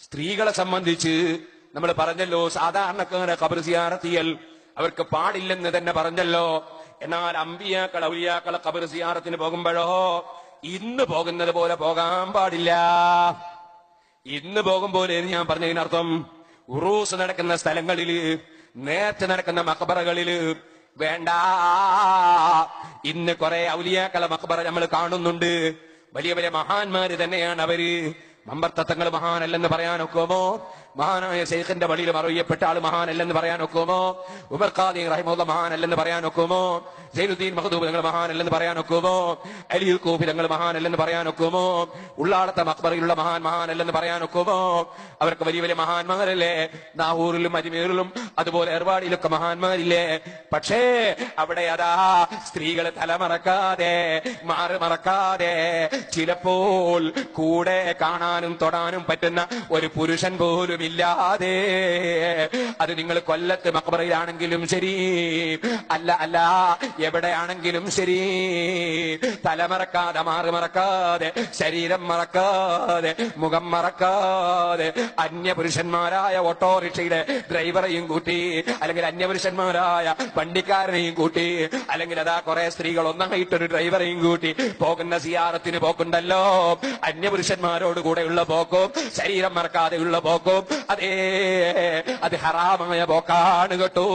സ്ത്രീകളെ സംബന്ധിച്ച് നമ്മൾ പറഞ്ഞല്ലോ, സാധാരണക്കാരെ ഖബർ സിയാറത്ത് ചെയ്യൽ അവർക്ക് പാടില്ലെന്ന് തന്നെ പറഞ്ഞല്ലോ. എന്നാൽ അമ്പിയാക്കൾ ഔലിയാക്കളെ ഖബർ സിയാറത്തിന് പോകുമ്പോഴോ ഇന്ന് പോകുന്നത് പോലെ പോകാൻ പാടില്ല. ഇന്ന് പോകും പോലെ ഞാൻ പറഞ്ഞതിനർത്ഥം ഉറൂസ് നടക്കുന്ന സ്ഥലങ്ങളില്, നേർച്ച നടക്കുന്ന മഖബറകളില് വേണ്ട. ഇന്ന് കുറെ ഔലിയാക്കളെ മഖബറ നമ്മൾ കാണുന്നുണ്ട്. വലിയ വലിയ മഹാന്മാര് തന്നെയാണ് അവര്. മമ്പർത്തങ്ങൾ മഹാനല്ലെന്ന് പറയാനൊക്കുമോ? മഹാനായ ശൈഖിന്റെ വഴിയിൽ മറിയപ്പെട്ട ആള് മഹാനല്ലെന്ന് പറയാനൊക്കുമോ? ഉമർ ഖാദി റഹിമഹുല്ലാഹ് മഹാനല്ലെന്ന് പറയാനൊക്കുമോ? സൈനുദ്ദീൻ മഖ്ദൂബ് തങ്ങൾ മഹാനല്ലെന്ന് പറയാനൊക്കുമോ? അലിയുൽ കൂഫി തങ്ങൾ മഹാനല്ലെന്ന് പറയാനൊക്കുമോ? ഉള്ളാളത്തെ മഖ്ബറയിലുള്ള മഹാനല്ലെന്ന് പറയാനൊക്കുമോ? അവർക്ക് വലിയ വലിയ മഹാന്മാരല്ലേ. നാഹൂറിലും അജ്മീറിലും അതുപോലെ എർവാടിയിലൊക്കെ മഹാന്മാരില്ലേ. പക്ഷേ അവിടെ അതാ സ്ത്രീകൾ തലമറക്കാതെ മറക്കാതെ ചിലപ്പോൾ കൂടെ കാണാനും തൊടാനും പറ്റുന്ന ഒരു പുരുഷൻ പോലും ഇല്ലാതെ, അത് നിങ്ങൾ കൊല്ലത്ത് മഖബറയിലാണെങ്കിലും ശരി, അല്ല എവിടെയാണെങ്കിലും ശരി, തലമറക്കാതെ മറക്കാതെ ശരീരം മറക്കാതെ മുഖം മറക്കാതെ അന്യപുരുഷന്മാരായ ഓട്ടോറിക്ഷയുടെ ഡ്രൈവറെയും കൂട്ടി, അല്ലെങ്കിൽ അന്യപുരുഷന്മാരായ വണ്ടിക്കാരനെയും കൂട്ടി, അല്ലെങ്കിൽ അതാ കുറെ സ്ത്രീകൾ ഒന്നായിട്ടൊരു ഡ്രൈവറെയും കൂട്ടി പോകുന്ന സിയാറത്തിന് പോക്കുണ്ടല്ലോ. അന്യപുരുഷന്മാരോട് കൂടെയുള്ള പോക്കും ശരീരം മറക്കാതെയുള്ള പോക്കും അത് ഹറാമായ പോക്കാണ് കേട്ടോ.